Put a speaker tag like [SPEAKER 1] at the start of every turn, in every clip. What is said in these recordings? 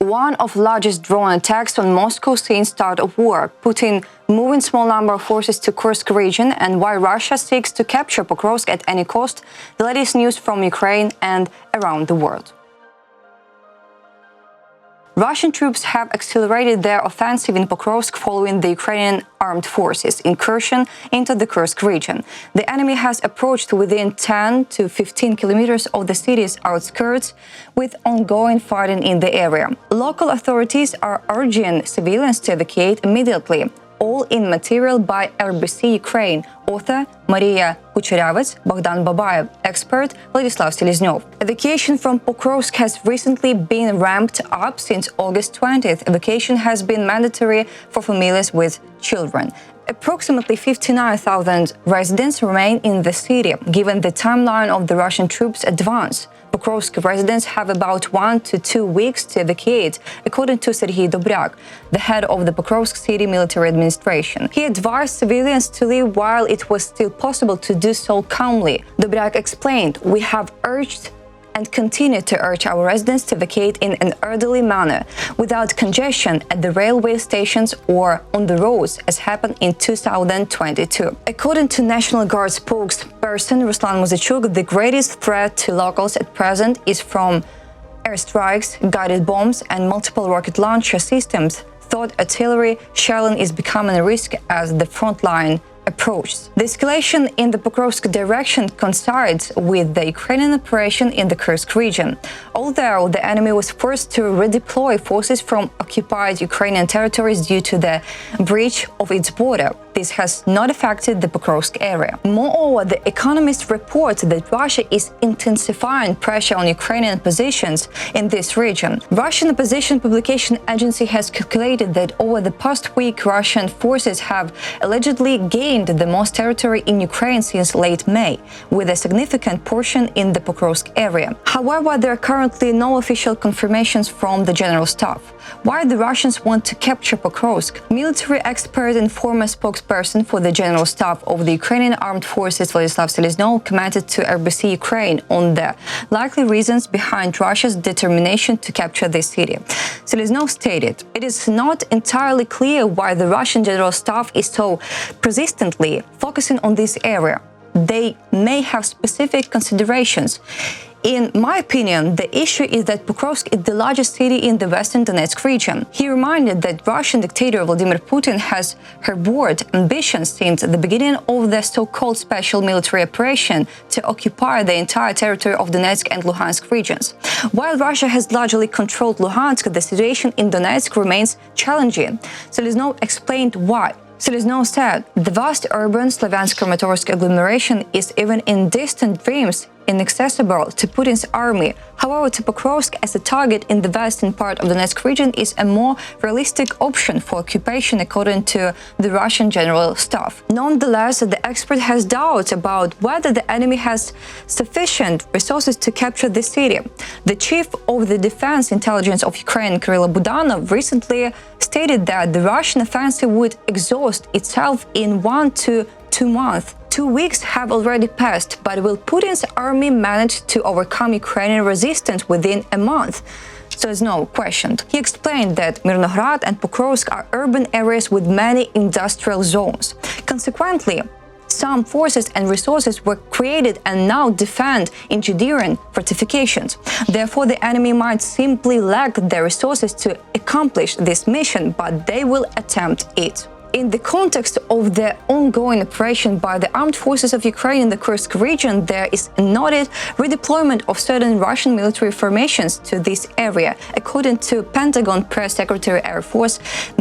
[SPEAKER 1] one of largest drone attacks on Moscow since start of war. Putin moving small number of forces to Kursk region, and why Russia seeks to capture Pokrovsk at any cost. The latest news from Ukraine and around the world. Russian troops have accelerated their offensive in Pokrovsk following the Ukrainian Armed Forces incursion into the Kursk region. The enemy has approached within 10 to 15 kilometers of the city's outskirts, with ongoing fighting in the area. Local authorities are urging civilians to evacuate immediately. All in material by RBC Ukraine, author Maria Kucherявets, Bogdan Babayev, expert Vladislav Seleznov. Evacuation from Pokrovsk has recently been ramped up since August 20th. Evacuation has been mandatory for families with children. Approximately 59,000 residents remain in the city, given the timeline of the Russian troops' advance. Pokrovsk residents have about 1 to 2 weeks to evacuate, according to Serhii Dobriak, the head of the Pokrovsk City Military Administration. He advised civilians to leave while it was still possible to do so calmly. Dobriak explained, "We have urged and continue to urge our residents to evacuate in an orderly manner, without congestion at the railway stations or on the roads, as happened in 2022. According to National Guard spokesperson Ruslan Muzachuk, the greatest threat to locals at present is from airstrikes, guided bombs, and multiple rocket launcher systems. Thought artillery shelling is becoming a risk as the front line approaches. The escalation in the Pokrovsk direction coincides with the Ukrainian operation in the Kursk region. Although the enemy was forced to redeploy forces from occupied Ukrainian territories due to the breach of its border, this has not affected the Pokrovsk area. Moreover, The Economist reports that Russia is intensifying pressure on Ukrainian positions in this region. Russian opposition publication agency has calculated that over the past week, Russian forces have allegedly gained the most territory in Ukraine since late May, with a significant portion in the Pokrovsk area. However, there are currently no official confirmations from the General Staff. Why the Russians want to capture Pokrovsk? Military expert and former spokesperson for the General Staff of the Ukrainian Armed Forces Vladislav Seleznov commented to RBC Ukraine on the likely reasons behind Russia's determination to capture this city. Seleznov stated, "It is not entirely clear why the Russian General Staff is so persistently focusing on this area. They may have specific considerations. In my opinion, the issue is that Pokrovsk is the largest city in the western Donetsk region." He reminded that Russian dictator Vladimir Putin has harbored ambitions since the beginning of the so-called special military operation to occupy the entire territory of Donetsk and Luhansk regions. While Russia has largely controlled Luhansk, the situation in Donetsk remains challenging. Seleznov explained why. Seleznov said, "The vast urban Slavyansk-Kramatorsk agglomeration is even in distant dreams inaccessible to Putin's army. However, to Pokrovsk as a target in the western part of the Donetsk region is a more realistic option for occupation, according to the Russian General Staff." Nonetheless, the expert has doubts about whether the enemy has sufficient resources to capture the city. The chief of the Defense Intelligence of Ukraine, Kirill Budanov, recently stated that the Russian offensive would exhaust itself in 1 to 2 months. 2 weeks have already passed, but will Putin's army manage to overcome Ukrainian resistance within a month? Seleznov questioned. He explained that Mirnograd and Pokrovsk are urban areas with many industrial zones. Consequently, some forces and resources were created and now defend engineering fortifications. Therefore, the enemy might simply lack the resources to accomplish this mission, but they will attempt it. In the context of the ongoing operation by the armed forces of Ukraine in the Kursk region, there is a noted redeployment of certain Russian military formations to this area, according to Pentagon Press Secretary Air Force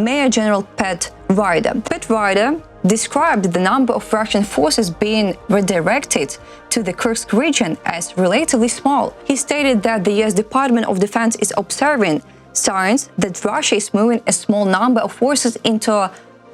[SPEAKER 1] Major General Pat Ryder. Pat Ryder described the number of Russian forces being redirected to the Kursk region as relatively small. He stated that the U.S. Department of Defense is observing signs that Russia is moving a small number of forces into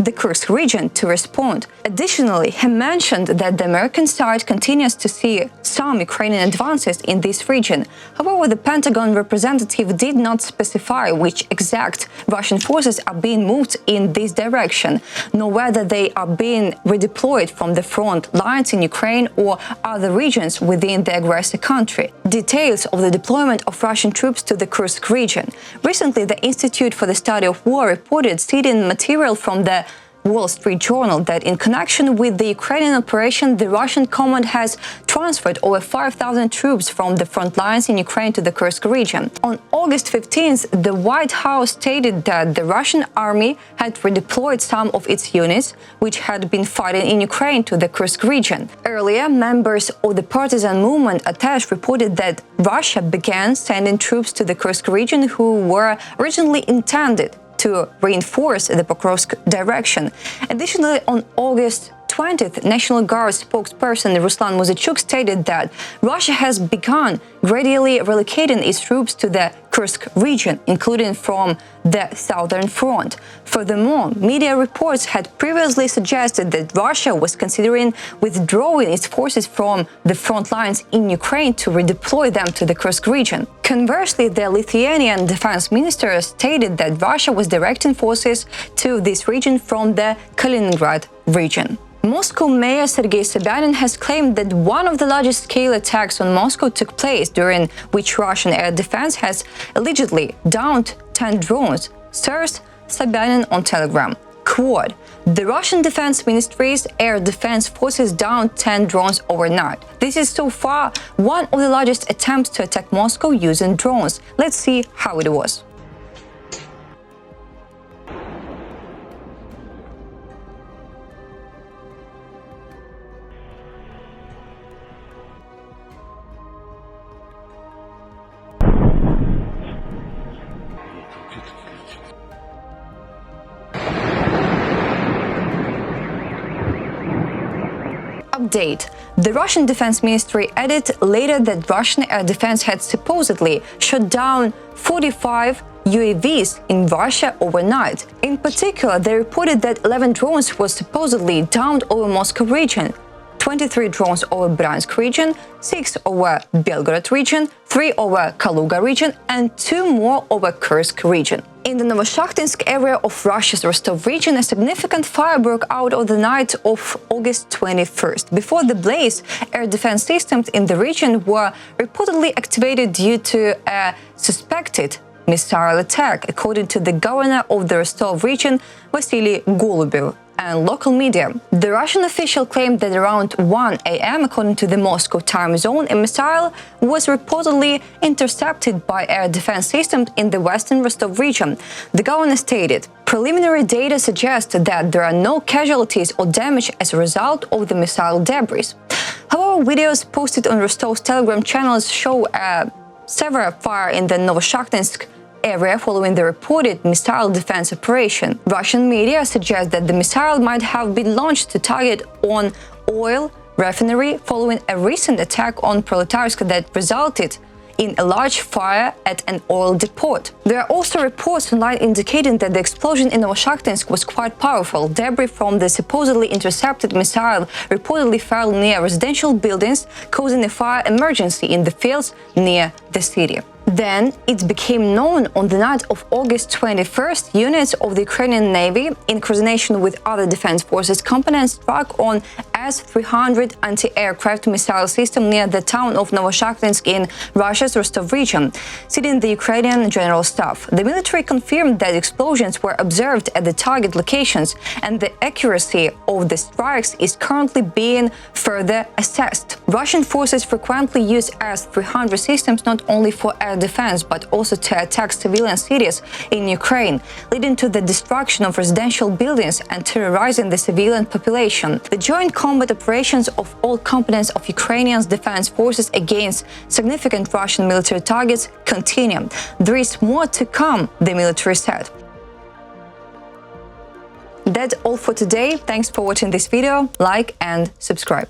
[SPEAKER 1] the Kursk region to respond. Additionally, he mentioned that the American side continues to see some Ukrainian advances in this region. However, the Pentagon representative did not specify which exact Russian forces are being moved in this direction, nor whether they are being redeployed from the front lines in Ukraine or other regions within the aggressor country. Details of the deployment of Russian troops to the Kursk region. Recently, the Institute for the Study of War reported citing material from the Wall Street Journal that in connection with the Ukrainian operation, the Russian command has transferred over 5,000 troops from the front lines in Ukraine to the Kursk region. On August 15th, the White House stated that the Russian army had redeployed some of its units, which had been fighting in Ukraine, to the Kursk region. Earlier, members of the partisan movement Atash reported that Russia began sending troops to the Kursk region who were originally intended to reinforce the Pokrovsk direction. Additionally, on August 20th, National Guard spokesperson Ruslan Muzachuk stated that Russia has begun gradually relocating its troops to the Kursk region, including from the southern front. Furthermore, media reports had previously suggested that Russia was considering withdrawing its forces from the front lines in Ukraine to redeploy them to the Kursk region. Conversely, the Lithuanian defense minister stated that Russia was directing forces to this region from the Kaliningrad region. Moscow Mayor Serhii Dobriak has claimed that one of the largest-scale attacks on Moscow took place, during which Russian air defense has allegedly downed 10 drones, says Dobriak on Telegram. Quote, the Russian Defense Ministry's air defense forces downed 10 drones overnight. This is so far one of the largest attempts to attack Moscow using drones. Let's see how it was. Update. The Russian Defense Ministry added later that Russian air defense had supposedly shot down 45 UAVs in Russia overnight. In particular, they reported that 11 drones were supposedly downed over Moscow region, 23 drones over Bryansk region, 6 over Belgorod region, 3 over Kaluga region, and 2 more over Kursk region. In the Novoshakhtinsk area of Russia's Rostov region, a significant fire broke out on the night of August 21st. Before the blaze, air defense systems in the region were reportedly activated due to a suspected missile attack, according to the governor of the Rostov region, Vasily Golubev, and local media. The Russian official claimed that around 1 a.m., according to the Moscow time zone, a missile was reportedly intercepted by air defense systems in the western Rostov region. The governor stated, preliminary data suggests that there are no casualties or damage as a result of the missile debris. However, videos posted on Rostov's Telegram channels show a severe fire in the Novoshakhtinsk area following the reported missile defense operation. Russian media suggest that the missile might have been launched to target an oil refinery following a recent attack on Proletarsk that resulted in a large fire at an oil depot. There are also reports online indicating that the explosion in Novoshakhtinsk was quite powerful. Debris from the supposedly intercepted missile reportedly fell near residential buildings, causing a fire emergency in the fields near the city. Then, it became known on the night of August 21st, units of the Ukrainian Navy, in coordination with other defense forces components, struck on S-300 anti-aircraft missile system near the town of Novoshakhtinsk in Russia's Rostov region, citing the Ukrainian General Staff. The military confirmed that explosions were observed at the target locations, and the accuracy of the strikes is currently being further assessed. Russian forces frequently use S-300 systems not only for air defense, but also to attack civilian cities in Ukraine, leading to the destruction of residential buildings and terrorizing the civilian population. The joint combat operations of all components of Ukrainian defense forces against significant Russian military targets continue. There is more to come, the military said. That's all for today. Thanks for watching this video. Like and subscribe.